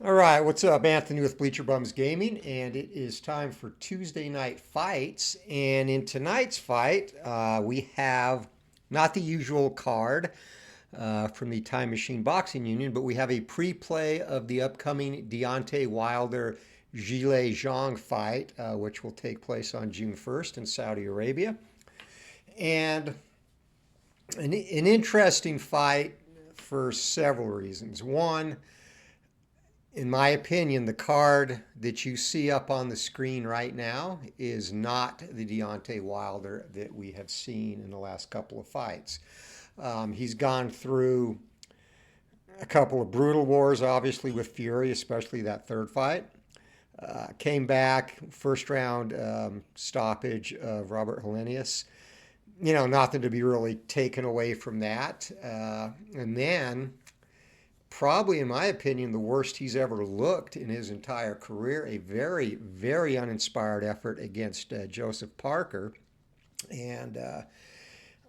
All right, what's up? Anthony with Bleacher Bums Gaming, and it is time for Tuesday night fights. And in tonight's fight, we have not the usual card from the Time Machine Boxing Union, but we have a pre-play of the upcoming Deontay Wilder Zhilei Zhang fight, which will take place on June 1st in Saudi Arabia. And an interesting fight for several reasons. One, in my opinion, the card that you see up on the screen right now is not the Deontay Wilder that we have seen in the last couple of fights. He's gone through a couple of brutal wars, obviously, with Fury, especially that third fight. Came back, first round stoppage of Robert Helenius. You know, nothing to be really taken away from that. And then probably, in my opinion, the worst he's ever looked in his entire career. A very, very uninspired effort against Joseph Parker. And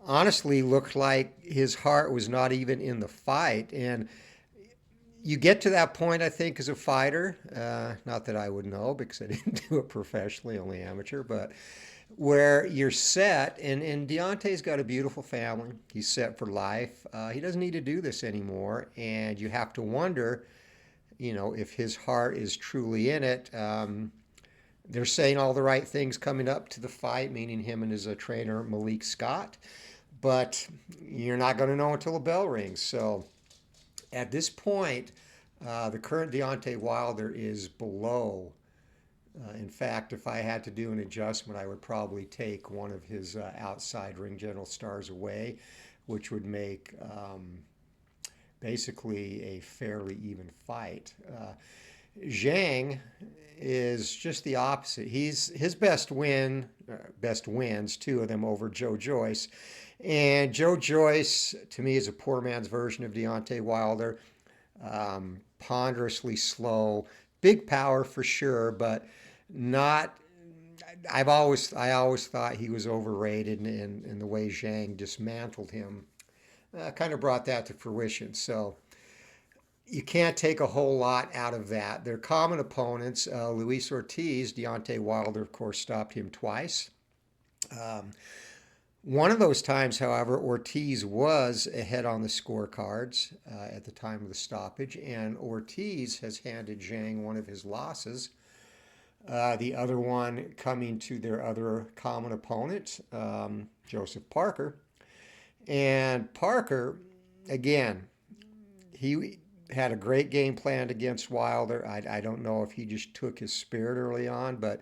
honestly, looked like his heart was not even in the fight. And you get to that point, I think, as a fighter. Not that I would know because I didn't do it professionally, only amateur, but where you're set, and Deontay's got a beautiful family. He's set for life. He doesn't need to do this anymore, and you have to wonder, if his heart is truly in it. They're saying all the right things coming up to the fight, meaning him and his trainer, Malik Scott, but you're not going to know until the bell rings. So at this point, the current Deontay Wilder is below. In fact, if I had to do an adjustment, I would probably take one of his outside ring general stars away, which would make basically a fairly even fight. Zhang is just the opposite. His best wins, two of them over Joe Joyce. And Joe Joyce, to me, is a poor man's version of Deontay Wilder. Ponderously slow, big power for sure, but not. I always thought he was overrated, and the way Zhang dismantled him kind of brought that to fruition. So you can't take a whole lot out of that. They're common opponents. Luis Ortiz, Deontay Wilder, of course, stopped him twice. Um, One of those times, however, Ortiz was ahead on the scorecards at the time of the stoppage, and Ortiz has handed Zhang one of his losses. The other one coming to their other common opponent, Joseph Parker. And Parker, again, he had a great game planned against Wilder. I don't know if he just took his spirit early on, but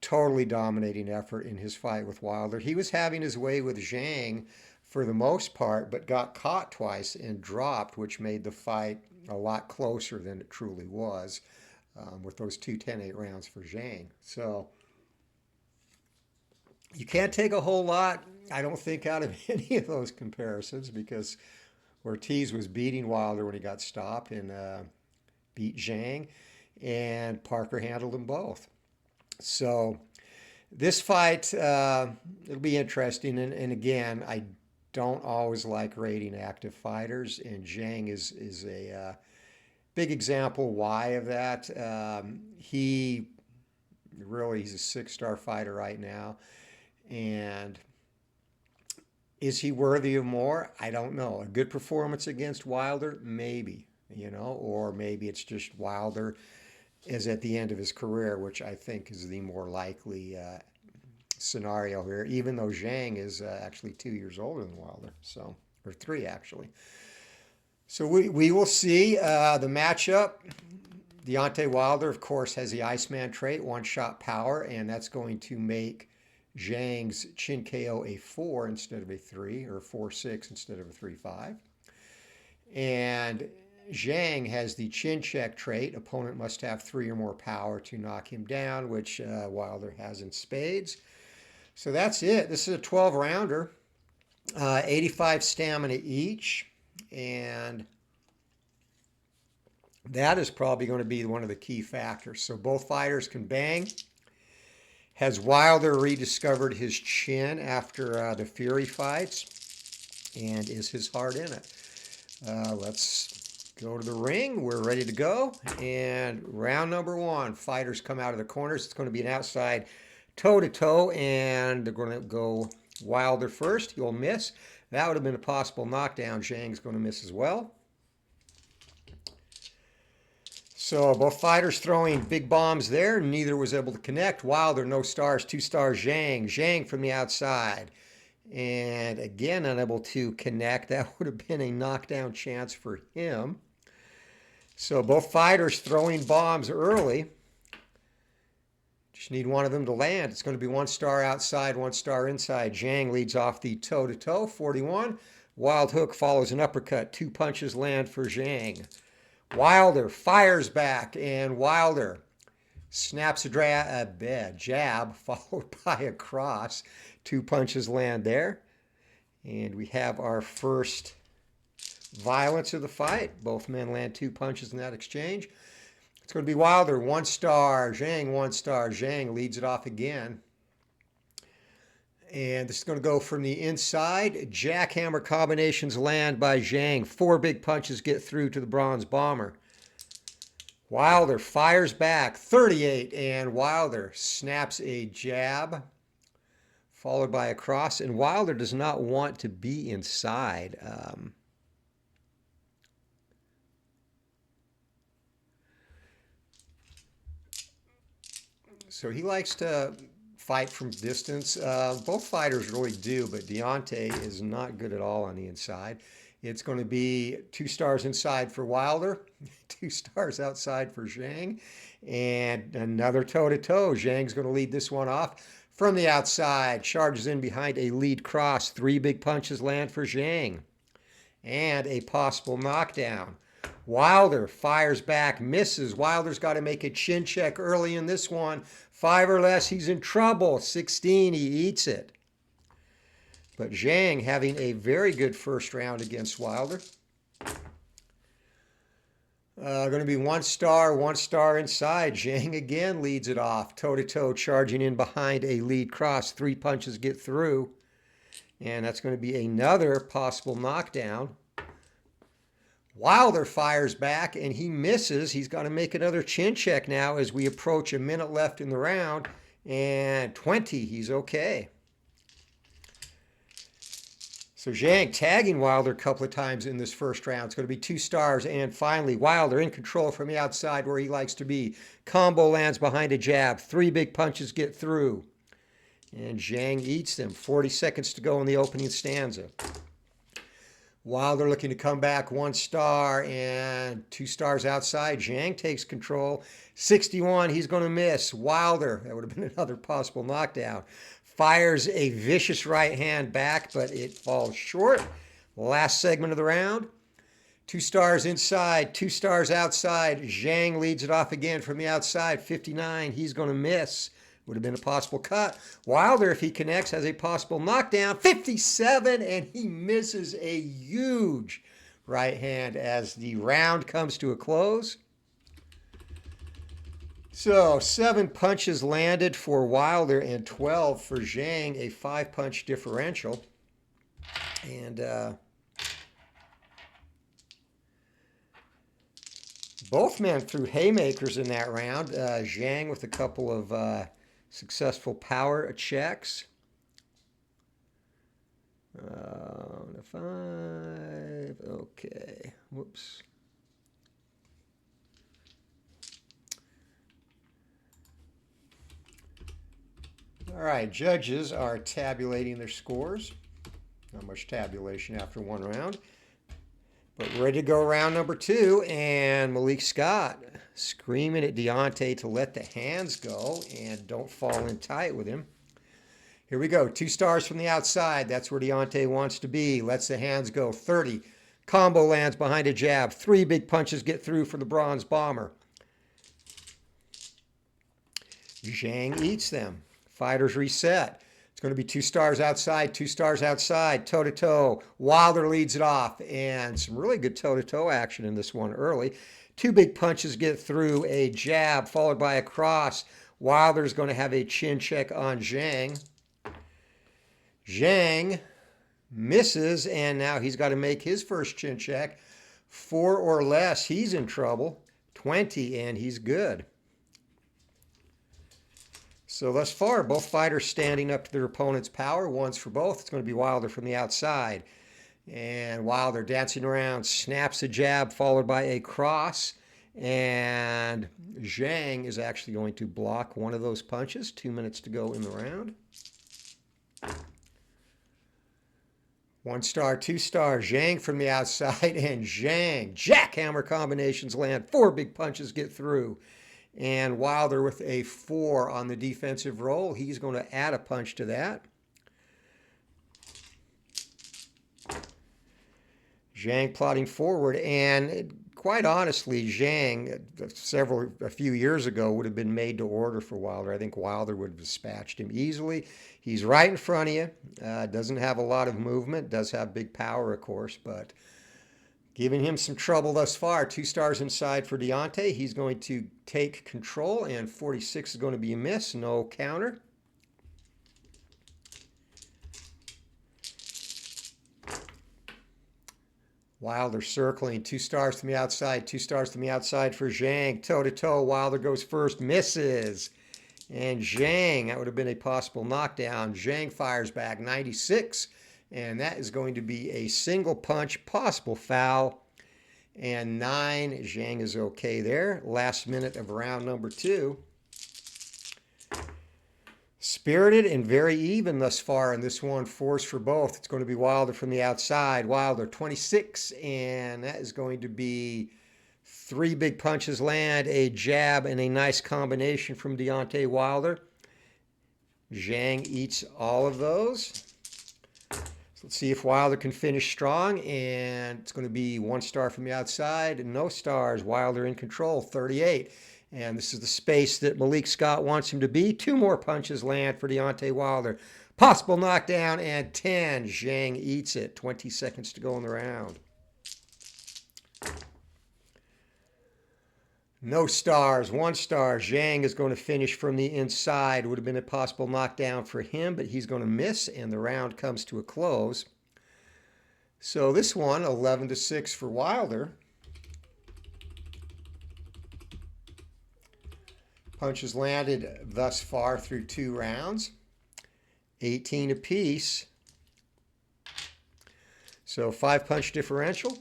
totally dominating effort in his fight with Wilder. He was having his way with Zhang for the most part, but got caught twice and dropped, which made the fight a lot closer than it truly was with those two 10-8 rounds for Zhang. So you can't take a whole lot, I don't think, out of any of those comparisons because Ortiz was beating Wilder when he got stopped and beat Zhang, and Parker handled them both. So this fight, it'll be interesting. And again, I don't always like rating active fighters, and Zhang is a big example why of that. He's a six-star fighter right now, and is he worthy of more? I don't know. A good performance against Wilder, maybe, or maybe it's just Wilder is at the end of his career, which I think is the more likely scenario here, even though Zhang is actually 2 years older than Wilder, so, or three actually. So we will see the matchup. Deontay Wilder, of course, has the Iceman trait, one-shot power, and that's going to make Zhang's chin KO a 4 instead of a 3, or 4-6 instead of a 3-5. And Zhang has the chin check trait. Opponent must have 3 or more power to knock him down, which Wilder has in spades. So that's it. This is a 12-rounder, 85 stamina each, and that is probably going to be one of the key factors. So both fighters can bang. Has Wilder rediscovered his chin after the Fury fights? And is his heart in it? Let's Go to the ring. We're ready to go. And round number one. Fighters come out of the corners. It's going to be an outside toe-to-toe, and they're going to go Wilder first. He'll miss. That would have been a possible knockdown. Zhang's going to miss as well. So both fighters throwing big bombs there. Neither was able to connect. Wilder, no stars, 2 stars. Zhang. Zhang from the outside. And again, unable to connect. That would have been a knockdown chance for him. So both fighters throwing bombs early. Just need one of them to land. It's going to be 1 star outside, 1 star inside. Zhang leads off the toe-to-toe, 41. Wild hook follows an uppercut. 2 punches land for Zhang. Wilder fires back, and Wilder snaps a jab followed by a cross. 2 punches land there. And we have our first violence of the fight. Both men land 2 punches in that exchange. It's going to be Wilder, 1 star. Zhang, 1 star. Zhang leads it off again. And this is going to go from the inside. Jackhammer combinations land by Zhang. 4 big punches get through to the Bronze Bomber. Wilder fires back, 38, and Wilder snaps a jab, followed by a cross. And Wilder does not want to be inside. So he likes to fight from distance. Both fighters really do, but Deontay is not good at all on the inside. It's going to be 2 stars inside for Wilder, 2 stars outside for Zhang, and another toe-to-toe. Zhang's going to lead this one off from the outside. Charges in behind a lead cross. 3 big punches land for Zhang, and a possible knockdown. Wilder fires back, misses. Wilder's got to make a chin check early in this one. 5 or less, he's in trouble. 16, he eats it. But Zhang having a very good first round against Wilder. Going to be 1 star, 1 star inside. Zhang again leads it off. Toe-to-toe, charging in behind a lead cross. 3 punches get through. And that's going to be another possible knockdown. Wilder fires back, and he misses. He's got to make another chin check now as we approach a minute left in the round. And 20, he's okay. So Zhang tagging Wilder a couple of times in this first round. It's going to be 2 stars. And finally, Wilder in control from the outside where he likes to be. Combo lands behind a jab. 3 big punches get through. And Zhang eats them. 40 seconds to go in the opening stanza. Wilder looking to come back, 1 star and 2 stars outside. Zhang takes control. 61, he's going to miss. Wilder, that would have been another possible knockdown. Fires a vicious right hand back, but it falls short. Last segment of the round. 2 stars inside, 2 stars outside. Zhang leads it off again from the outside. 59, he's going to miss. Would have been a possible cut. Wilder, if he connects, has a possible knockdown. 57, and he misses a huge right hand as the round comes to a close. So 7 punches landed for Wilder and 12 for Zhang, a 5-punch differential. And both men threw haymakers in that round. Zhang with a couple of successful power checks. 5. Okay. Whoops. All right, judges are tabulating their scores. Not much tabulation after 1 round. But ready to go round number 2, and Malik Scott screaming at Deontay to let the hands go and don't fall in tight with him. Here we go. 2 stars from the outside. That's where Deontay wants to be. Lets the hands go. 30. Combo lands behind a jab. 3 big punches get through for the Bronze Bomber. Zhang eats them. Fighters reset. It's going to be 2 stars outside, 2 stars outside, toe-to-toe. Wilder leads it off, and some really good toe-to-toe action in this one early. 2 big punches get through, a jab followed by a cross. Wilder's going to have a chin check on Zhang. Zhang misses, and now he's got to make his first chin check, 4 or less, he's in trouble. 20, and he's good. So thus far, both fighters standing up to their opponent's power. One's for both. It's going to be Wilder from the outside. And Wilder dancing around, snaps a jab followed by a cross. And Zhang is actually going to block one of those punches. 2 minutes to go in the round. 1 star, 2 star, Zhang from the outside, and Zhang. Jackhammer combinations land. 4 big punches get through. And Wilder with a 4 on the defensive roll. He's going to add a punch to that. Zhang plotting forward, and quite honestly, Zhang, a few years ago, would have been made to order for Wilder. I think Wilder would have dispatched him easily. He's right in front of you. Doesn't have a lot of movement. Does have big power, of course, but giving him some trouble thus far. 2 stars inside for Deontay. He's going to take control, and 46 is going to be a miss. No counter. Wilder circling, 2 stars from the outside, 2 stars from the outside for Zhang. Toe-to-toe, Wilder goes first, misses. And Zhang, that would have been a possible knockdown. Zhang fires back, 96. And that is going to be a single punch, possible foul. And 9, Zhang is okay there. Last minute of round number 2. Spirited and very even thus far in this one. 4s for both. It's going to be Wilder from the outside. Wilder 26, and that is going to be 3 big punches land, a jab, and a nice combination from Deontay Wilder. Zhang eats all of those. So let's see if Wilder can finish strong, and it's going to be 1 star from the outside and no stars. Wilder in control, 38. And this is the space that Malik Scott wants him to be. 2 more punches land for Deontay Wilder. Possible knockdown, and 10. Zhang eats it. 20 seconds to go in the round. No stars. 1 star. Zhang is going to finish from the inside. Would have been a possible knockdown for him, but he's going to miss, and the round comes to a close. So this one, 11-6 for Wilder. Punches landed thus far through 2 rounds, 18 apiece. So 5 punch differential.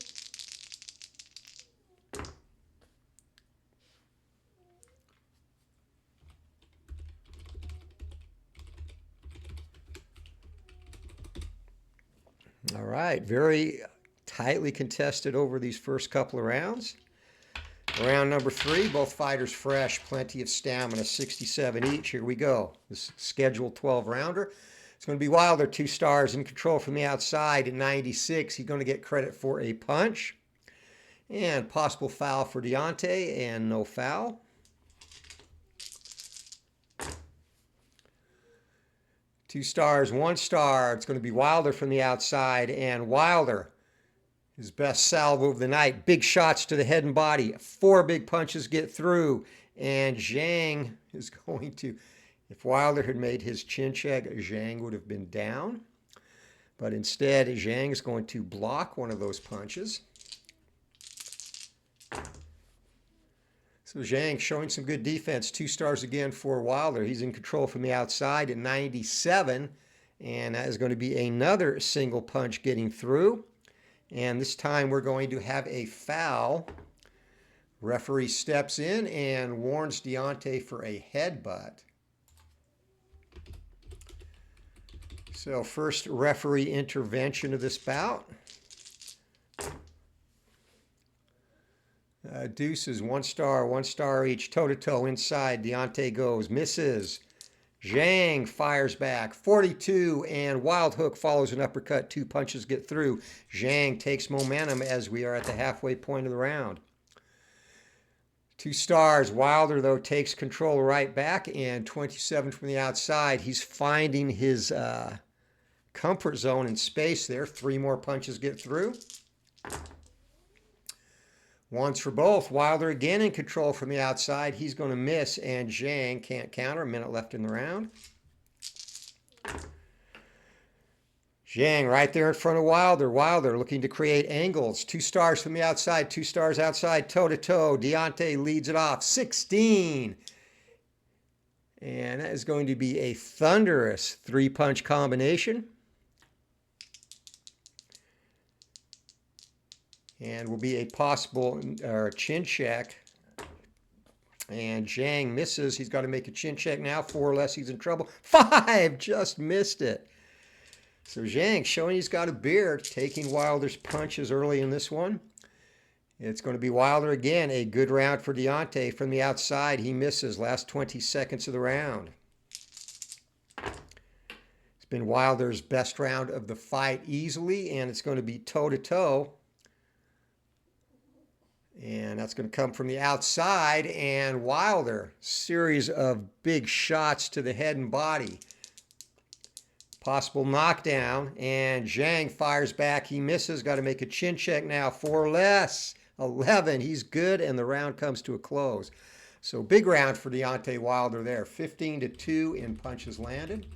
All right, very tightly contested over these first couple of rounds. Round number 3, both fighters fresh, plenty of stamina, 67 each. Here we go. This scheduled 12-rounder. It's going to be Wilder, 2 stars in control from the outside at 96. He's going to get credit for a punch. And possible foul for Deontay, and no foul. Two stars, 1 star. It's going to be Wilder from the outside, and Wilder, his best salvo of the night. Big shots to the head and body. 4 big punches get through. And Zhang is going to, if Wilder had made his chin check, Zhang would have been down. But instead, Zhang is going to block one of those punches. So Zhang showing some good defense. 2 stars again for Wilder. He's in control from the outside at 97. And that is going to be another single punch getting through. And this time we're going to have a foul. Referee steps in and warns Deontay for a headbutt. So first referee intervention of this bout. Deuces, 1 star, 1 star each, toe-to-toe inside. Deontay goes, misses. Zhang fires back, 42, and wild hook follows an uppercut. 2 punches get through. Zhang takes momentum as we are at the halfway point of the round. 2 stars. Wilder, though, takes control right back, and 27 from the outside. He's finding his comfort zone and space there. 3 more punches get through. 1's for both. Wilder again in control from the outside. He's going to miss, and Zhang can't counter. A minute left in the round. Zhang right there in front of Wilder. Wilder looking to create angles. 2 stars from the outside, 2 stars outside, toe-to-toe. Deontay leads it off, 16. And that is going to be a thunderous 3-punch combination. And will be a possible chin check. And Zhang misses. He's got to make a chin check now. 4 or less, he's in trouble. 5, just missed it. So Zhang showing he's got a beard, taking Wilder's punches early in this one. It's going to be Wilder again. A good round for Deontay from the outside. He misses. Last 20 seconds of the round. It's been Wilder's best round of the fight easily, and it's going to be toe-to-toe. And that's going to come from the outside, and Wilder, series of big shots to the head and body. Possible knockdown, and Zhang fires back. He misses. Got to make a chin check now. 4 or less. 11. He's good, and the round comes to a close. So big round for Deontay Wilder there. 15-2 in punches landed.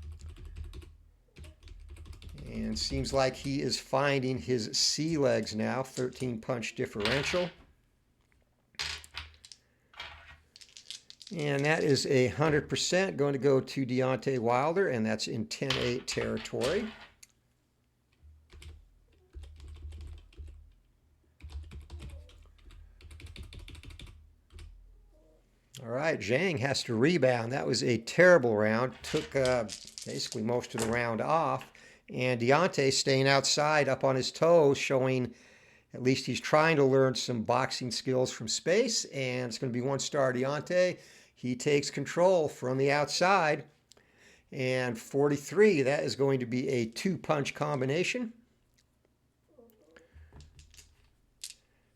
And seems like he is finding his sea legs now. 13 punch differential. And that is 100% going to go to Deontay Wilder, and that's in 10-8 territory. All right, Zhang has to rebound. That was a terrible round. Took basically most of the round off. And Deontay staying outside up on his toes, showing at least he's trying to learn some boxing skills from space. And it's going to be 1-star Deontay. He takes control from the outside. And 43, that is going to be a 2-punch combination.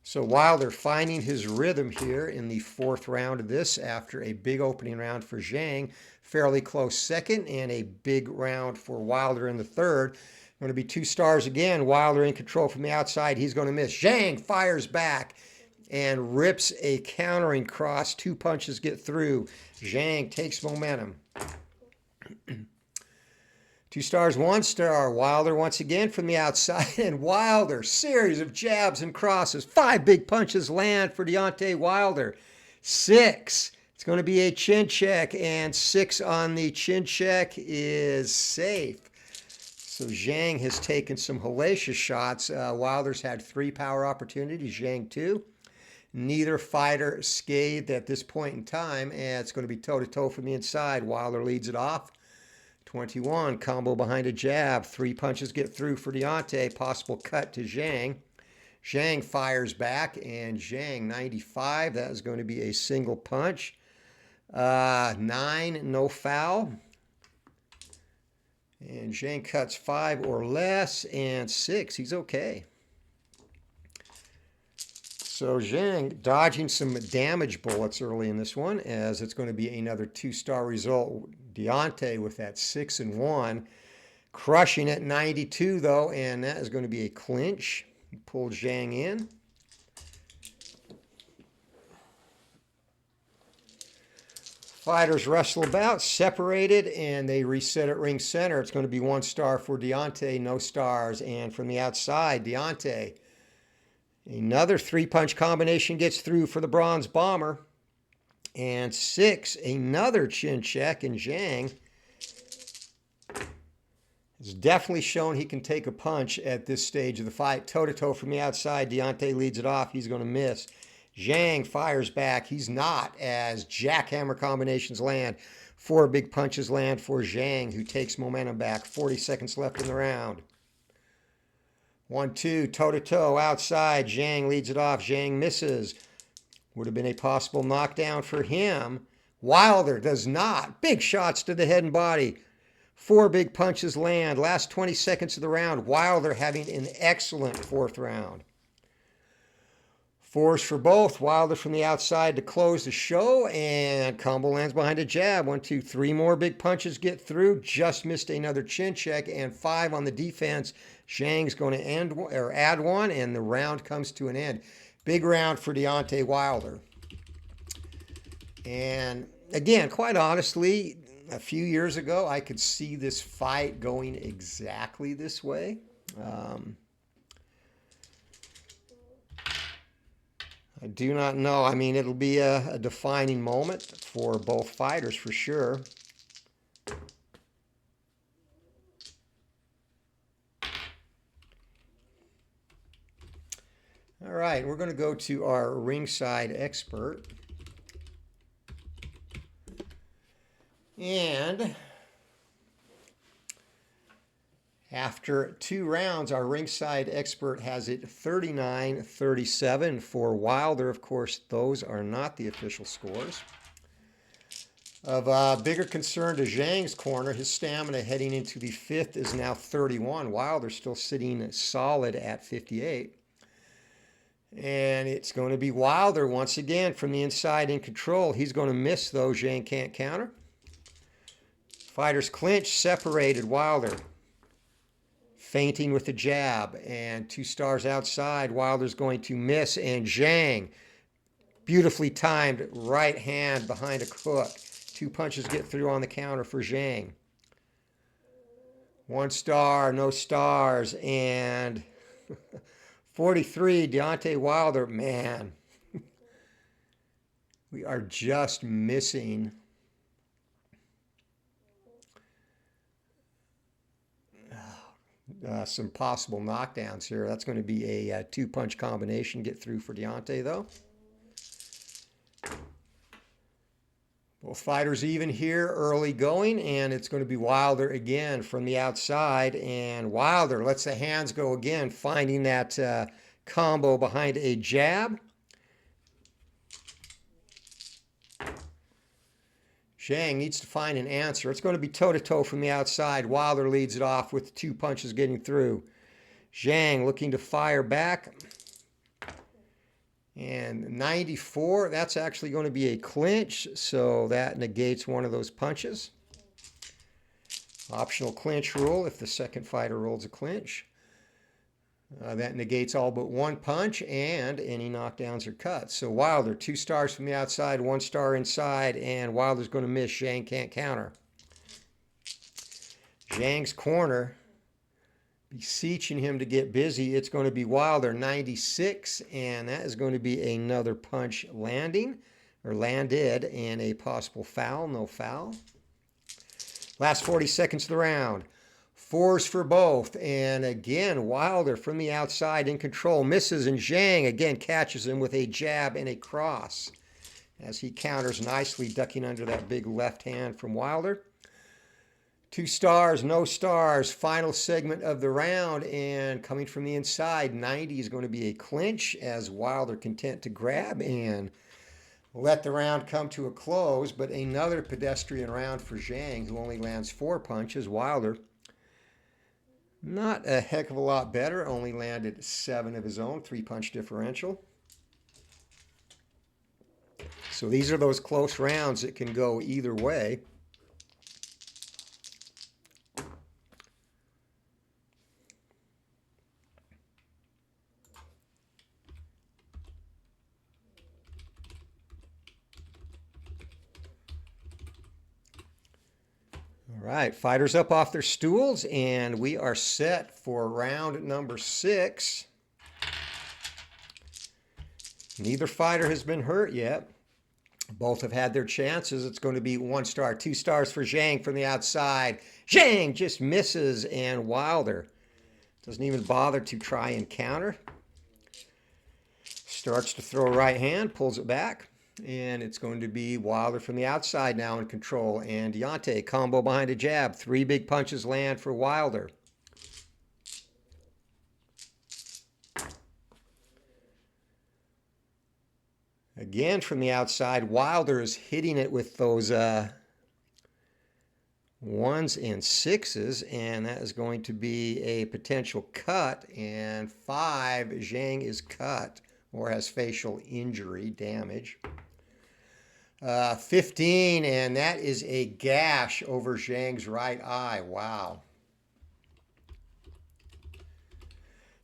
So Wilder finding his rhythm here in the 4th round of this after a big opening round for Zhang. Fairly close second and a big round for Wilder in the 3rd. Going to be 2 stars again. Wilder in control from the outside. He's going to miss. Zhang fires back and rips a countering cross. 2 punches get through. Zhang takes momentum. 2 stars, 1 star. Wilder once again from the outside. And Wilder, series of jabs and crosses. 5 big punches land for Deontay Wilder. 6. It's going to be a chin check. And 6 on the chin check is safe. So Zhang has taken some hellacious shots. Wilder's had 3 power opportunities. Zhang 2. Neither fighter scathed at this point in time, and it's going to be toe-to-toe from the inside. Wilder leads it off. 21, combo behind a jab. 3 punches get through for Deontay. Possible cut to Zhang. Zhang fires back, and Zhang, 95. That is going to be a single punch. 9, no foul. And Zhang cuts 5 or less, and 6. He's okay. So Zhang dodging some damage bullets early in this one, as it's going to be another 2-star result. Deontay with that 6-1. Crushing it, 92 though, and that is going to be a clinch. He pulled Zhang in. Fighters wrestle about, separated, and they reset at ring center. It's going to be 1 star for Deontay, no stars. And from the outside, Deontay. Another 3-punch combination gets through for the Bronze Bomber. And 6, another chin check, and Zhang has definitely shown he can take a punch at this stage of the fight. Toe-to-toe from the outside, Deontay leads it off. He's going to miss. Zhang fires back. He's not, as jackhammer combinations land. 4 big punches land for Zhang, who takes momentum back. 40 seconds left in the round. 1-2, toe-to-toe, outside. Zhang leads it off. Zhang misses. Would have been a possible knockdown for him. Wilder does not. Big shots to the head and body. 4 big punches land. Last 20 seconds of the round. Wilder having an excellent 4th round. 4s for both. Wilder from the outside to close the show, and combo lands behind a jab. 1, 2, 3 more big punches get through. Just missed another chin check, and 5 on the defense. Zhang's going to add 1, and the round comes to an end. Big round for Deontay Wilder. And again, quite honestly, a few years ago, I could see this fight going exactly this way. I do not know. I mean, it'll be a defining moment for both fighters for sure. All right, we're going to go to our ringside expert. And after 2 rounds, our ringside expert has it 39-37 for Wilder. Of course, those are not the official scores. Of bigger concern to Zhang's corner, his stamina heading into the 5th is now 31. Wilder still sitting solid at 58. And it's going to be Wilder once again from the inside in control. He's going to miss, though. Zhang can't counter. Fighters clinch, separated. Wilder feinting with the jab, and 2 stars outside. Wilder's going to miss, and Zhang, beautifully timed right hand behind a hook. 2 punches get through on the counter for Zhang. 1 star, no stars, and 43, Deontay Wilder. Man, we are just missing some possible knockdowns here. That's going to be a 2-punch combination get through for Deontay, though. Both fighters even here, early going, and it's going to be Wilder again from the outside, and Wilder lets the hands go again, finding that combo behind a jab. Zhang needs to find an answer. It's going to be toe-to-toe from the outside. Wilder leads it off with 2 punches getting through. Zhang looking to fire back. And 94, that's actually going to be a clinch, so that negates one of those punches. Optional clinch rule if the second fighter rolls a clinch. That negates all but 1 punch, and any knockdowns are cut. So Wilder, 2 stars from the outside, 1 star inside, and Wilder's going to miss. Zhang can't counter. Zhang's corner beseeching him to get busy. It's going to be Wilder, 96, and that is going to be another punch landing, or landed, and a possible foul. No foul. Last 40 seconds of the round. 4s for both, and again, Wilder from the outside in control, misses, and Zhang again catches him with a jab and a cross as he counters nicely, ducking under that big left hand from Wilder. 2 stars, no stars, final segment of the round, and coming from the inside, 90 is going to be a clinch as Wilder content to grab and let the round come to a close, but another pedestrian round for Zhang, who only lands 4 punches. Wilder, not a heck of a lot better, only landed 7 of his own, 3-punch differential. So these are those close rounds that can go either way. All right, fighters up off their stools, and we are set for round number 6. Neither fighter has been hurt yet. Both have had their chances. It's going to be 1 star, 2 stars for Zhang from the outside. Zhang just misses, and Wilder doesn't even bother to try and counter. Starts to throw a right hand, pulls it back. And it's going to be Wilder from the outside now in control. And Deontay, combo behind a jab. 3 big punches land for Wilder. Again from the outside, Wilder is hitting it with those 1s and 6s. And that is going to be a potential cut. And 5, Zhang is cut or has facial injury damage. 15, and that is a gash over Zhang's right eye. Wow.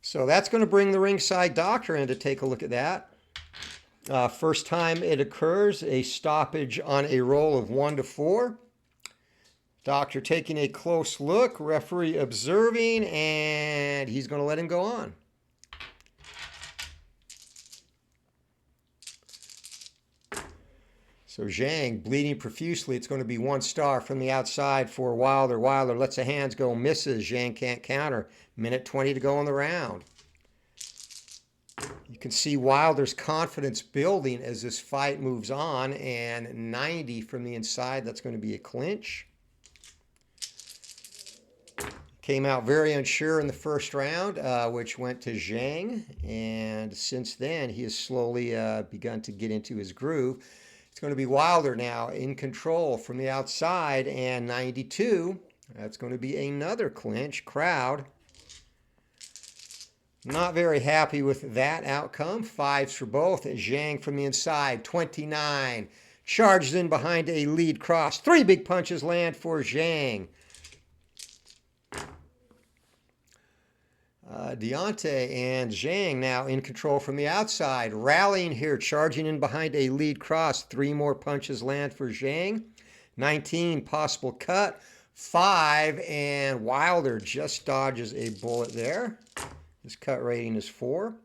So that's going to bring the ringside doctor in to take a look at that. First time it occurs, a stoppage on a roll of 1 to 4. Doctor taking a close look, referee observing, and he's going to let him go on. So Zhang bleeding profusely. It's going to be 1 star from the outside for Wilder. Wilder lets the hands go, misses. Zhang can't counter. Minute 20 to go in the round. You can see Wilder's confidence building as this fight moves on, and 90 from the inside. That's going to be a clinch. Came out very unsure in the first round, which went to Zhang, and since then he has slowly begun to get into his groove. It's going to be Wilder now in control from the outside, and 92. That's going to be another clinch. Crowd not very happy with that outcome. 5s for both. Zhang from the inside, 29. Charged in behind a lead cross. 3 big punches land for Zhang. Deontay and Zhang now in control from the outside. Rallying here, charging in behind a lead cross. 3 more punches land for Zhang. 19, possible cut. 5, and Wilder just dodges a bullet there. His cut rating is 4.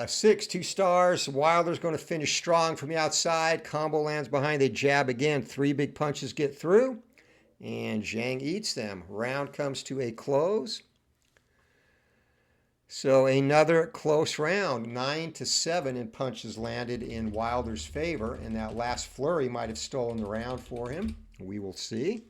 6, 2 stars. Wilder's going to finish strong from the outside. Combo lands behind a jab again. 3 big punches get through, and Zhang eats them. Round comes to a close. So another close round, 9-7 in punches landed in Wilder's favor, and that last flurry might have stolen the round for him. We will see.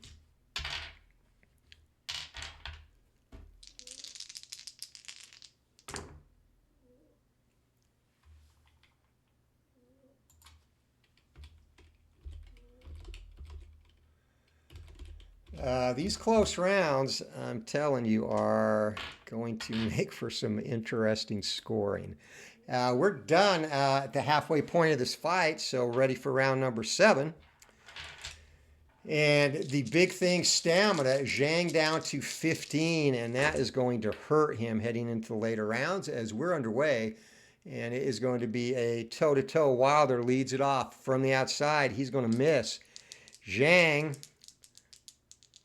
These close rounds, I'm telling you, are going to make for some interesting scoring. We're done at the halfway point of this fight, so ready for round number 7. And the big thing, stamina. Zhang down to 15, and that is going to hurt him heading into the later rounds as we're underway. And it is going to be a toe-to-toe. Wilder leads it off from the outside. He's going to miss. Zhang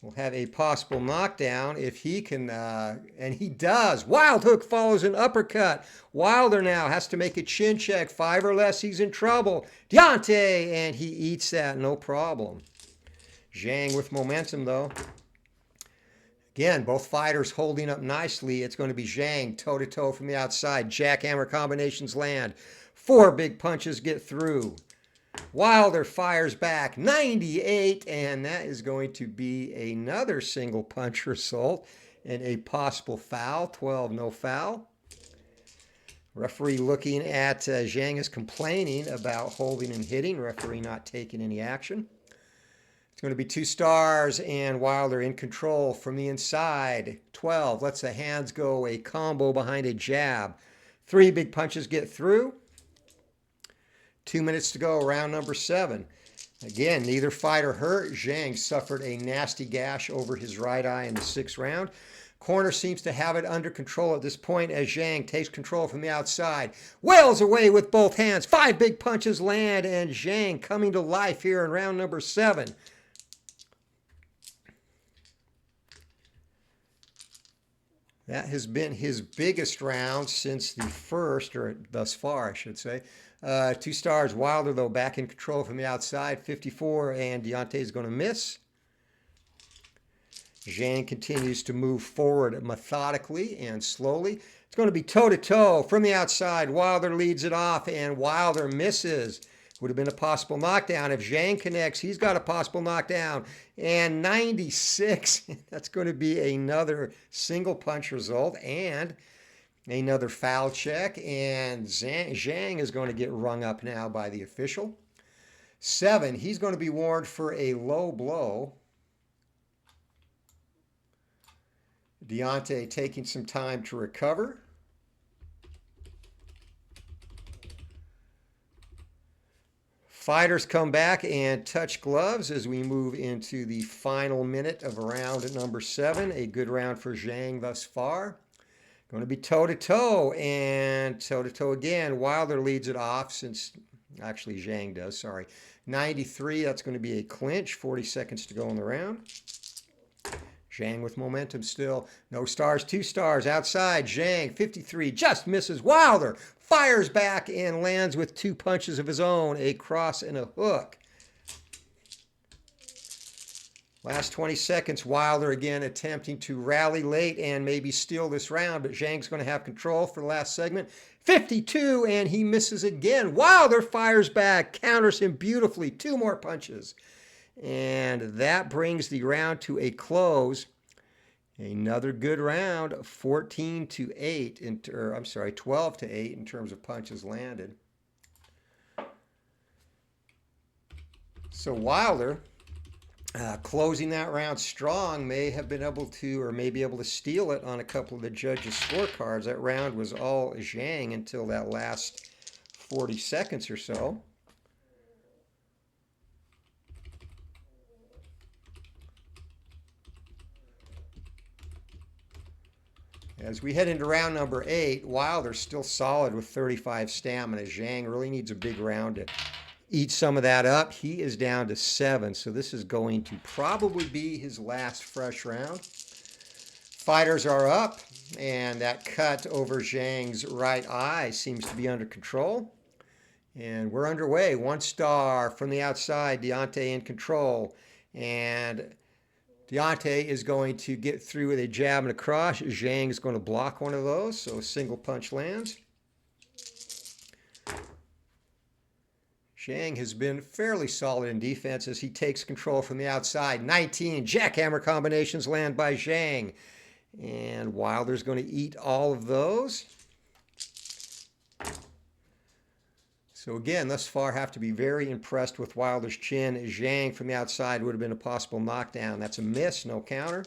will have a possible knockdown if he can, and he does. Wild hook follows an uppercut. Wilder now has to make a chin check. 5 or less, he's in trouble. Deontay, and he eats that, no problem. Zhang with momentum, though. Again, both fighters holding up nicely. It's going to be Zhang toe-to-toe from the outside. Jackhammer combinations land. 4 big punches get through. Wilder fires back, 98, and that is going to be another single punch result and a possible foul. 12, no foul. Referee looking at Zhang is complaining about holding and hitting. Referee not taking any action. It's going to be 2 stars, and Wilder in control from the inside. 12, lets the hands go, a combo behind a jab. 3 big punches get through. 2 minutes to go, round number 7. Again, neither fighter hurt. Zhang suffered a nasty gash over his right eye in the 6th round. Corner seems to have it under control at this point as Zhang takes control from the outside. Wails away with both hands. 5 big punches land, and Zhang coming to life here in round number 7. That has been his biggest round since the first, or thus far, I should say. 2 stars. Wilder, though, back in control from the outside. 54, and Deontay is going to miss. Zhang continues to move forward methodically and slowly. It's going to be toe-to-toe from the outside. Wilder leads it off, and Wilder misses. Would have been a possible knockdown. If Zhang connects, he's got a possible knockdown. And 96, that's going to be another single punch result and another foul check. And Zhang is going to get rung up now by the official. 7, he's going to be warned for a low blow. Deontay taking some time to recover. Fighters come back and touch gloves as we move into the final minute of round number 7. A good round for Zhang thus far. Going to be toe-to-toe, and toe-to-toe again. Wilder leads it off since Actually, Zhang does, sorry. 93, that's going to be a clinch. 40 seconds to go in the round. Zhang with momentum still. No stars, 2 stars outside. Zhang, 53, just misses. Wilder fires back and lands with 2 punches of his own, a cross and a hook. Last 20 seconds, Wilder again attempting to rally late and maybe steal this round, but Zhang's going to have control for the last segment. 52, and he misses again. Wilder fires back, counters him beautifully. 2 more punches. And that brings the round to a close. Another good round, 14-8, or I'm sorry, 12-8 in terms of punches landed. So Wilder, closing that round strong, may have been able to, or may be able to steal it on a couple of the judges' scorecards. That round was all Zhang until that last 40 seconds or so. As we head into round number 8, Wilder's still solid with 35 stamina. Zhang really needs a big round to eat some of that up. He is down to 7, so this is going to probably be his last fresh round. Fighters are up, and that cut over Zhang's right eye seems to be under control. And we're underway. 1 star from the outside, Deontay in control. And Deontay is going to get through with a jab and a cross. Zhang is going to block one of those, so a single punch lands. Zhang has been fairly solid in defense as he takes control from the outside. 19 jackhammer combinations land by Zhang. And Wilder's going to eat all of those. So again, thus far have to be very impressed with Wilder's chin. Zhang from the outside would have been a possible knockdown. That's a miss, no counter.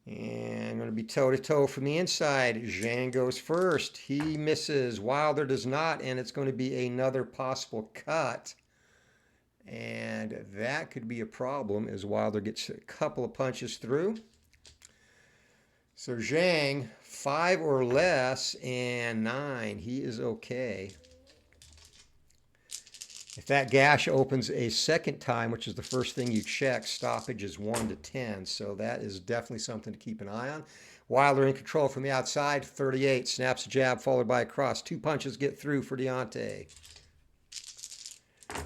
And going to be toe-to-toe from the inside. Zhang goes first. He misses. Wilder does not, and it's going to be another possible cut. And that could be a problem as Wilder gets a couple of punches through. So Zhang, 5 or less, and 9. He is okay. If that gash opens a second time, which is the first thing you check, stoppage is 1-10. So that is definitely something to keep an eye on. Wilder in control from the outside, 38. Snaps a jab followed by a cross. 2 punches get through for Deontay.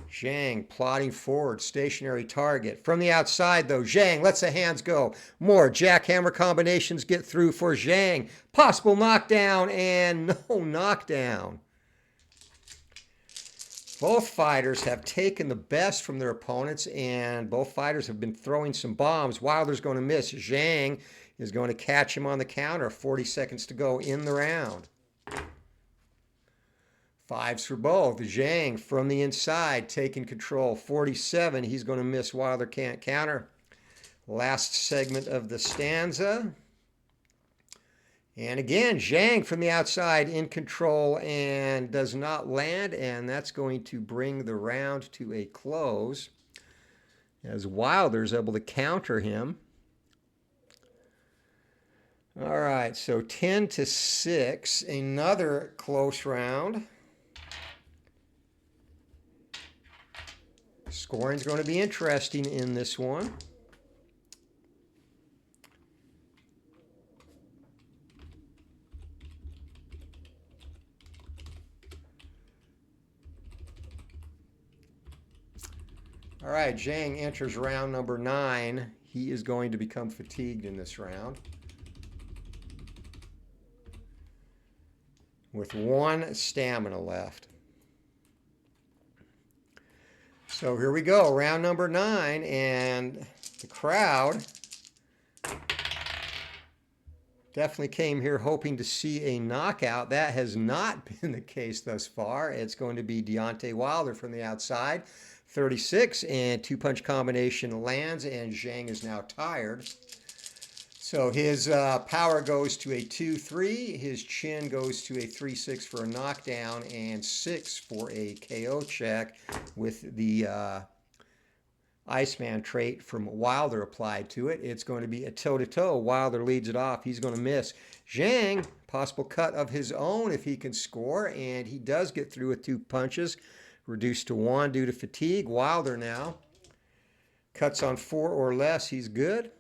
Zhang plodding forward, stationary target. From the outside, though, Zhang lets the hands go. More jackhammer combinations get through for Zhang. Possible knockdown and no knockdown. Both fighters have taken the best from their opponents, and both fighters have been throwing some bombs. Wilder's going to miss. Zhang is going to catch him on the counter. 40 seconds to go in the round. 5s for both. Zhang from the inside taking control. 47. He's going to miss. Wilder can't counter. Last segment of the stanza. And again, Zhang from the outside in control and does not land, and that's going to bring the round to a close as Wilder's able to counter him. All right, so 10-6, another close round. Scoring's going to be interesting in this one. All right, Zhang enters round number 9. He is going to become fatigued in this round. With 1 stamina left. So here we go, round number 9, and the crowd definitely came here hoping to see a knockout. That has not been the case thus far. It's going to be Deontay Wilder from the outside. 36, and 2-punch combination lands, and Zhang is now tired. So his power goes to a 2-3, his chin goes to a 3-6 for a knockdown, and 6 for a KO check with the Iceman trait from Wilder applied to it. It's going to be a toe-to-toe. Wilder leads it off. He's going to miss. Zhang, possible cut of his own if he can score, and he does get through with 2 punches. Reduced to 1 due to fatigue. Wilder now cuts on 4 or less. He's good.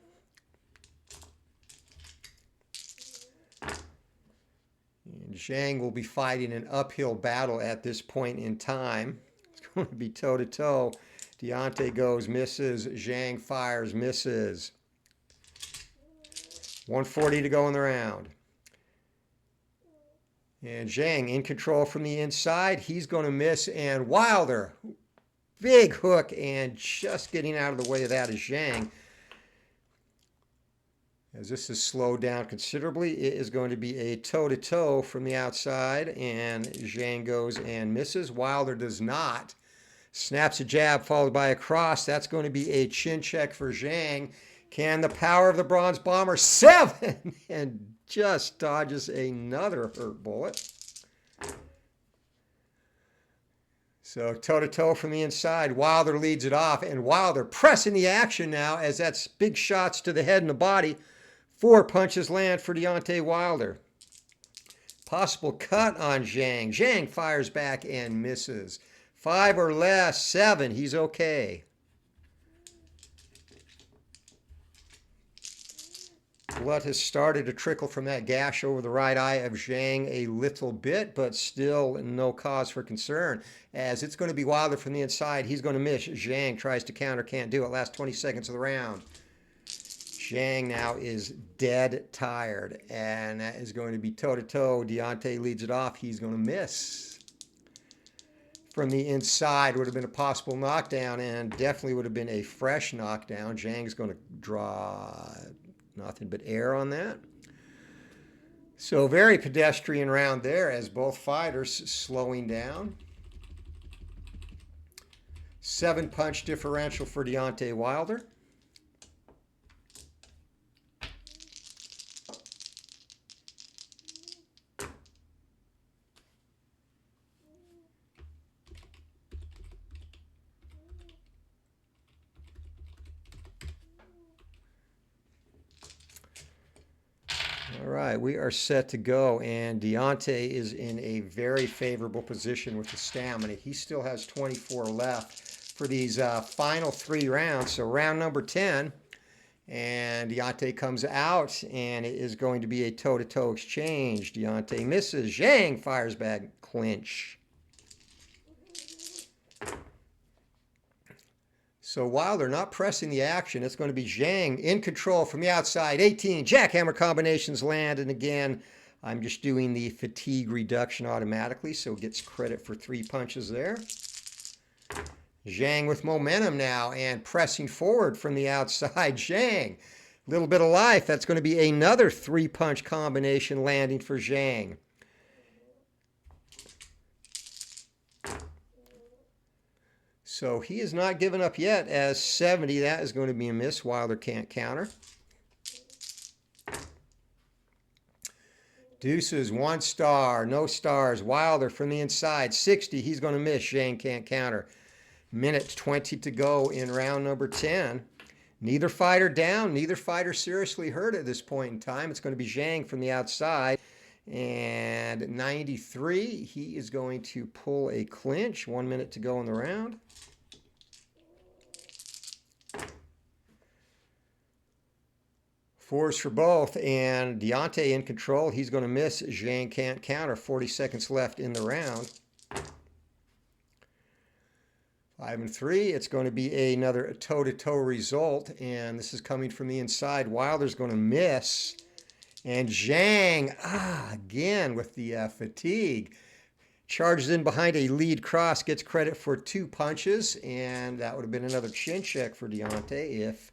And Zhang will be fighting an uphill battle at this point in time. It's going to be toe-to-toe. Deontay goes, misses. Zhang fires, misses. 140 to go in the round. And Zhang in control from the inside. He's going to miss. And Wilder, big hook, and just getting out of the way of that is Zhang. As this is slowed down considerably, it is going to be a toe-to-toe from the outside. And Zhang goes and misses. Wilder does not. Snaps a jab followed by a cross. That's going to be a chin check for Zhang. Can the power of the Bronze Bomber 7 and just dodges another hurt bullet. So toe-to-toe from the inside. Wilder leads it off, and Wilder pressing the action now as that's big shots to the head and the body. 4 punches land for Deontay Wilder. Possible cut on Zhang. Zhang fires back and misses. 5 or less, 7, he's okay. Blood has started to trickle from that gash over the right eye of Zhang a little bit, but still no cause for concern, as it's going to be Wilder from the inside. He's going to miss. Zhang tries to counter, can't do it. Last 20 seconds of the round. Zhang now is dead tired, and that is going to be toe-to-toe. Deontay leads it off. He's going to miss. From the inside would have been a possible knockdown, and definitely would have been a fresh knockdown. Zhang's going to draw nothing but air on that. So very pedestrian round there as both fighters slowing down. 7-punch differential for Deontay Wilder. All right, we are set to go, and Deontay is in a very favorable position with the stamina. He still has 24 left for these final 3 rounds. So round number 10, and Deontay comes out, and it is going to be a toe-to-toe exchange. Deontay misses. Zhang fires back, clinch. So Wilder not pressing the action. It's going to be Zhang in control from the outside. 18 jackhammer combinations land. And again, I'm just doing the fatigue reduction automatically, so gets credit for 3 punches there. Zhang with momentum now and pressing forward from the outside. Zhang, a little bit of life. That's going to be another 3-punch combination landing for Zhang. So he is not given up yet as 70. That is going to be a miss. Wilder can't counter. Deuces, 1 star, no stars. Wilder from the inside, 60. He's going to miss. Zhang can't counter. Minute 20 to go in round number 10. Neither fighter down. Neither fighter seriously hurt at this point in time. It's going to be Zhang from the outside. And 93, he is going to pull a clinch. 1 minute to go in the round. Fours for both, and Deontay in control. He's going to miss. Zhang can't counter. 40 seconds left in the round. 5 and 3. It's going to be another toe-to-toe result, and this is coming from the inside. Wilder's going to miss. And Zhang, again with the fatigue, charges in behind a lead cross, gets credit for 2 punches, and that would have been another chin check for Deontay if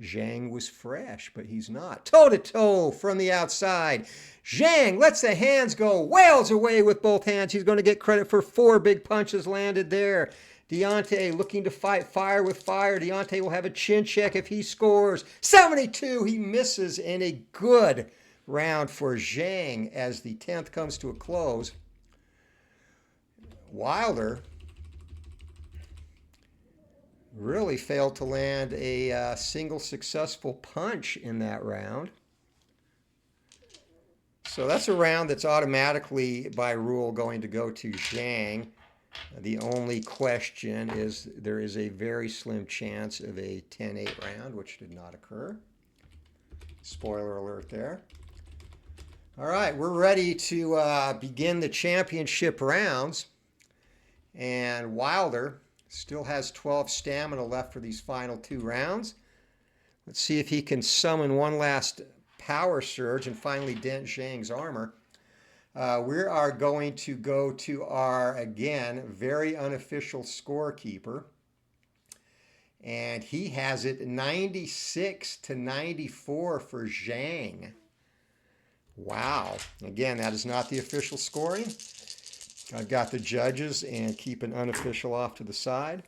Zhang was fresh, but he's not. Toe-to-toe from the outside. Zhang lets the hands go, wails away with both hands. He's going to get credit for 4 big punches landed there. Deontay looking to fight fire with fire. Deontay will have a chin check if he scores. 72, he misses, and a good round for Zhang as the 10th comes to a close. Wilder Really failed to land a single successful punch in that round. So that's a round that's automatically, by rule, going to go to Zhang. The only question is there is a very slim chance of a 10-8 round, which did not occur. Spoiler alert there. All right, we're ready to begin the championship rounds. And Wilder still has 12 stamina left for these final 2 rounds. Let's see if he can summon one last power surge and finally dent Zhang's armor. We are going to go to our, again, very unofficial scorekeeper. And he has it 96-94 for Zhang. Wow. Again, that is not the official scoring. I've got the judges and keep an unofficial off to the side.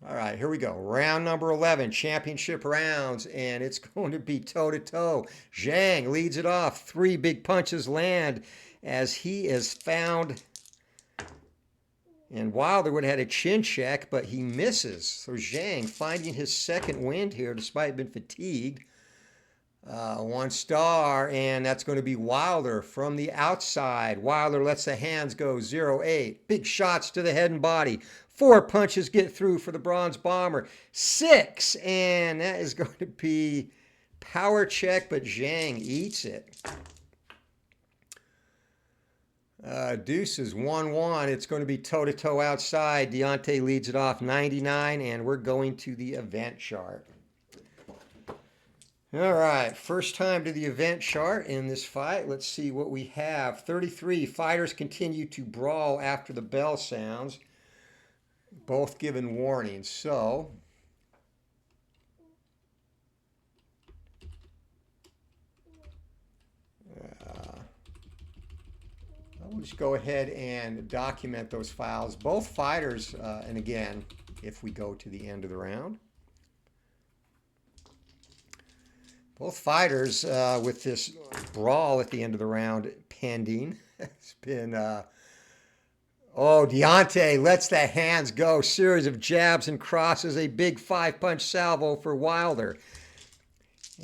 All right, here we go. Round number 11, championship rounds, and it's going to be toe-to-toe. Zhang leads it off. 3 big punches land as he is found. And Wilder would have had a chin check, but he misses. So Zhang finding his second wind here despite being fatigued. 1 star, and that's going to be Wilder from the outside. Wilder lets the hands go 0-8. Big shots to the head and body. 4 punches get through for the Bronze Bomber. 6, and that is going to be power check, but Zhang eats it. Deuces 1-1. It's going to be toe-to-toe outside. Deontay leads it off 99, and we're going to the event chart. All right, first time to the event chart in this fight. Let's see what we have. 33 fighters continue to brawl after the bell sounds. Both given warnings. So I'll just go ahead and document those files. Both fighters, and again, if we go to the end of the round, both fighters with this brawl at the end of the round pending. It's been, Deontay lets the hands go. Series of jabs and crosses. A big 5-punch salvo for Wilder.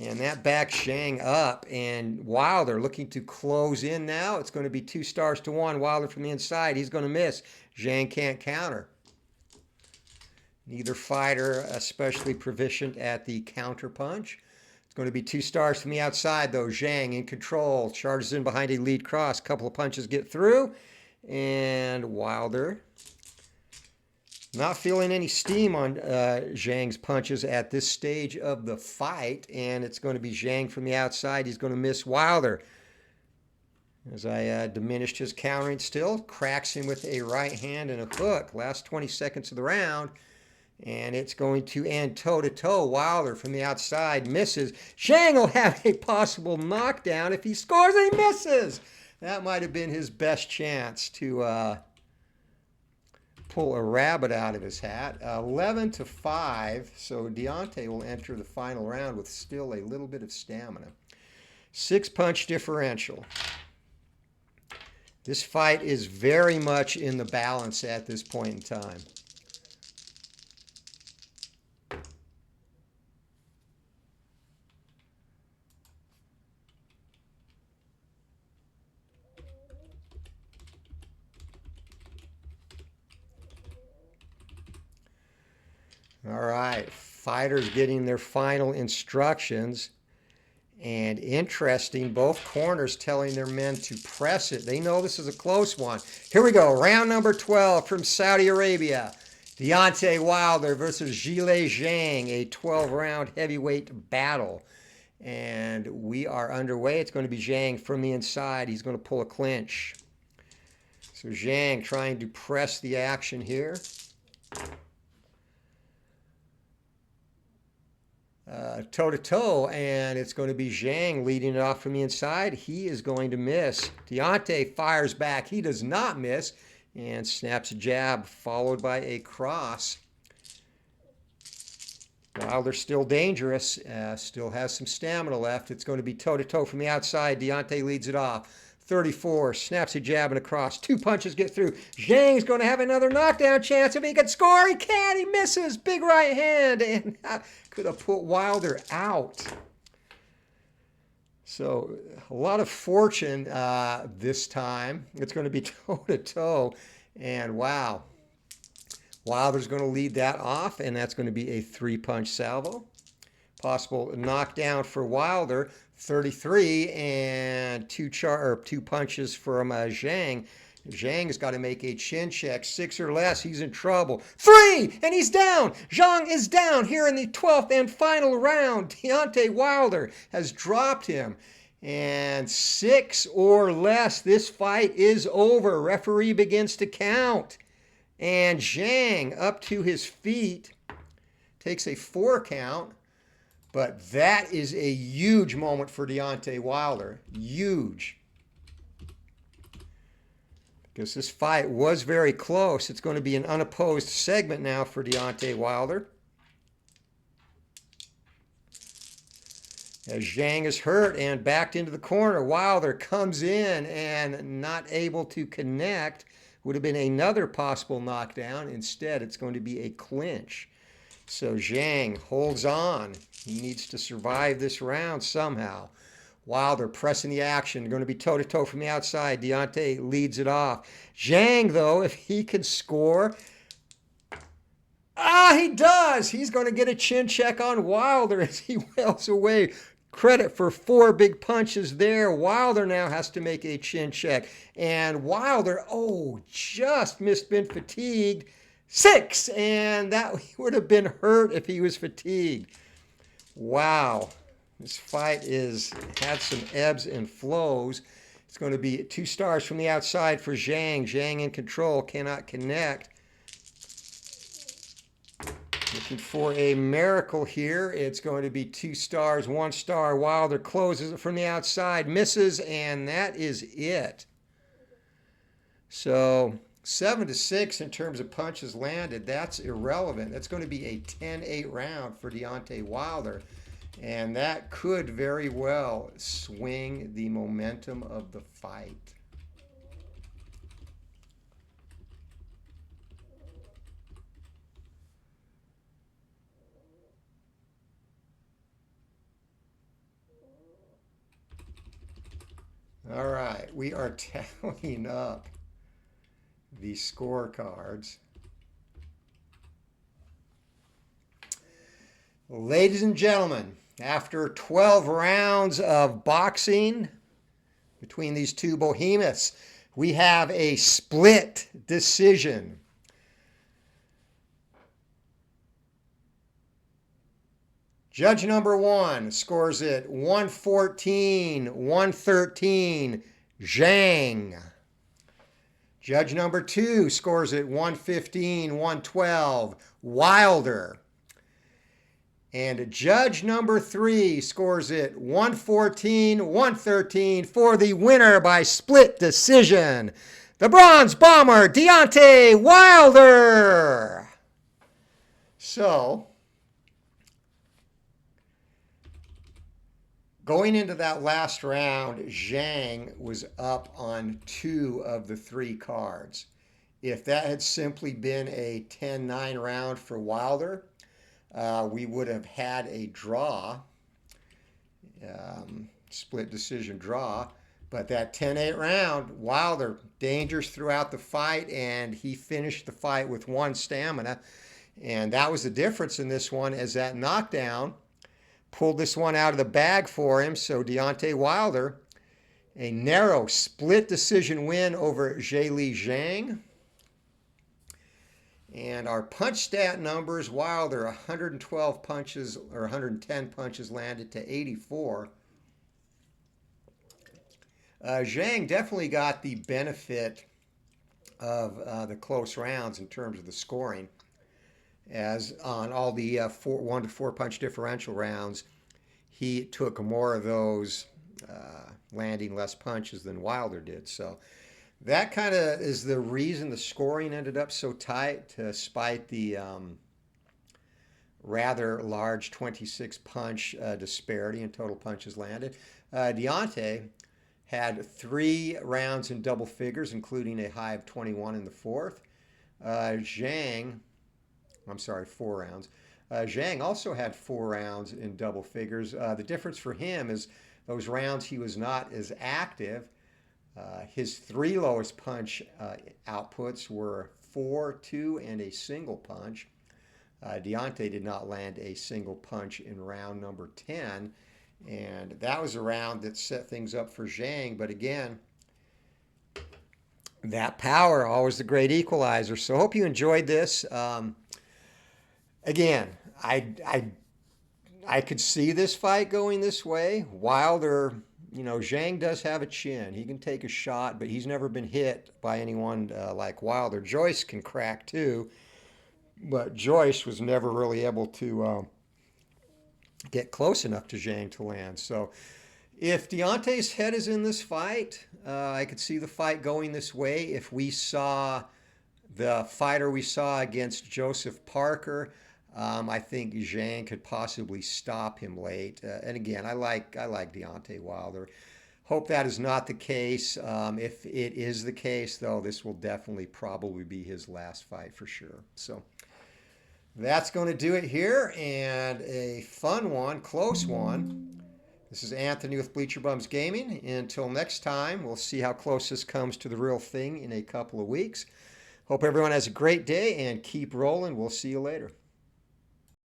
And that backs Zhang up. And Wilder looking to close in now. It's going to be 2 stars to 1. Wilder from the inside. He's going to miss. Zhang can't counter. Neither fighter especially proficient at the counter punch. It's going to be 2 stars from the outside, though. Zhang in control. Charges in behind a lead cross. Couple of punches get through. And Wilder not feeling any steam on Zhang's punches at this stage of the fight. And it's going to be Zhang from the outside. He's going to miss Wilder. As I diminished his countering still. Cracks him with a right hand and a hook. Last 20 seconds of the round. And it's going to end toe-to-toe. Wilder from the outside misses. Zhang will have a possible knockdown. If he scores, he misses. That might have been his best chance to pull a rabbit out of his hat. 11-5. So Deontay will enter the final round with still a little bit of stamina. 6-punch differential. This fight is very much in the balance at this point in time. All right, fighters getting their final instructions. And interesting, both corners telling their men to press it. They know this is a close one. Here we go, round number 12 from Saudi Arabia. Deontay Wilder versus Zhilei Zhang, a 12-round heavyweight battle. And we are underway. It's going to be Zhang from the inside. He's going to pull a clinch. So Zhang trying to press the action here. Toe-to-toe, and it's going to be Zhang leading it off from the inside. He is going to miss. Deontay fires back. He does not miss and snaps a jab followed by a cross. Wilder's still dangerous, still has some stamina left. It's going to be toe-to-toe from the outside. Deontay leads it off. 34, snaps a jab and across. 2 punches get through. Zhang's going to have another knockdown chance. If he can score, he can. He misses. Big right hand, and could have put Wilder out. So a lot of fortune this time. It's going to be toe-to-toe, and wow. Wilder's going to lead that off, and that's going to be a 3-punch salvo. Possible knockdown for Wilder, 33, and 2 punches from Zhang. Zhang has got to make a chin check. 6 or less, he's in trouble. 3, and he's down. Zhang is down here in the 12th and final round. Deontay Wilder has dropped him. And 6 or less, this fight is over. Referee begins to count. And Zhang up to his feet, takes a 4 count. But that is a huge moment for Deontay Wilder. Huge. Because this fight was very close. It's going to be an unopposed segment now for Deontay Wilder. As Zhang is hurt and backed into the corner, Wilder comes in and not able to connect. Would have been another possible knockdown. Instead, it's going to be a clinch. So Zhang holds on. He needs to survive this round somehow. Wilder pressing the action. Going to be toe-to-toe from the outside. Deontay leads it off. Zhang, though, if he can score... he does! He's going to get a chin check on Wilder as he wails away. Credit for 4 big punches there. Wilder now has to make a chin check. And Wilder, just missed, been fatigued. 6, and that would have been hurt if he was fatigued. Wow. This fight had some ebbs and flows. It's going to be 2 stars from the outside for Zhang. Zhang in control, cannot connect. Looking for a miracle here. It's going to be 2 stars, 1 star. Wilder closes it from the outside, misses, and that is it. So 7-6 in terms of punches landed. That's irrelevant. That's going to be a 10-8 round for Deontay Wilder. And that could very well swing the momentum of the fight. All right, we are tallying up the scorecards. Ladies and gentlemen, after 12 rounds of boxing between these two behemoths, we have a split decision. Judge number 1 scores it 114-113, Zhang. Judge number 2 scores it 115-112, Wilder. And judge number 3 scores it 114-113 for the winner by split decision, the Bronze Bomber, Deontay Wilder. So, going into that last round, Zhang was up on 2 of the 3 cards. If that had simply been a 10-9 round for Wilder, we would have had a draw, split decision draw. But that 10-8 round, Wilder, dangerous throughout the fight, and he finished the fight with 1 stamina. And that was the difference in this one, as that knockdown pulled this one out of the bag for him. So Deontay Wilder, a narrow split decision win over Zhilei Zhang. And our punch stat numbers, Wilder 112 punches, or 110 punches landed to 84. Zhang definitely got the benefit of the close rounds in terms of the scoring, as on all the 1 to 4 punch differential rounds, he took more of those, landing less punches than Wilder did. So that kind of is the reason the scoring ended up so tight, despite the rather large 26 punch disparity in total punches landed. Deontay had 3 rounds in double figures, including a high of 21 in the fourth. Zhang, I'm sorry, 4 rounds. Zhang also had 4 rounds in double figures. The difference for him is those rounds he was not as active. His 3 lowest punch outputs were 4, 2, and a single punch. Deontay did not land a single punch in round number 10. And that was a round that set things up for Zhang. But again, that power, always the great equalizer. So hope you enjoyed this. Again, I could see this fight going this way. Wilder, Zhang does have a chin. He can take a shot, but he's never been hit by anyone like Wilder. Joyce can crack too, but Joyce was never really able to get close enough to Zhang to land. So if Deontay's head is in this fight, I could see the fight going this way. If we saw the fighter we saw against Joseph Parker, I think Zhang could possibly stop him late. And again, I like Deontay Wilder. Hope that is not the case. If it is the case, though, this will definitely probably be his last fight for sure. So that's going to do it here, and a fun one, close one. This is Anthony with Bleacher Bums Gaming. Until next time, we'll see how close this comes to the real thing in a couple of weeks. Hope everyone has a great day and keep rolling. We'll see you later.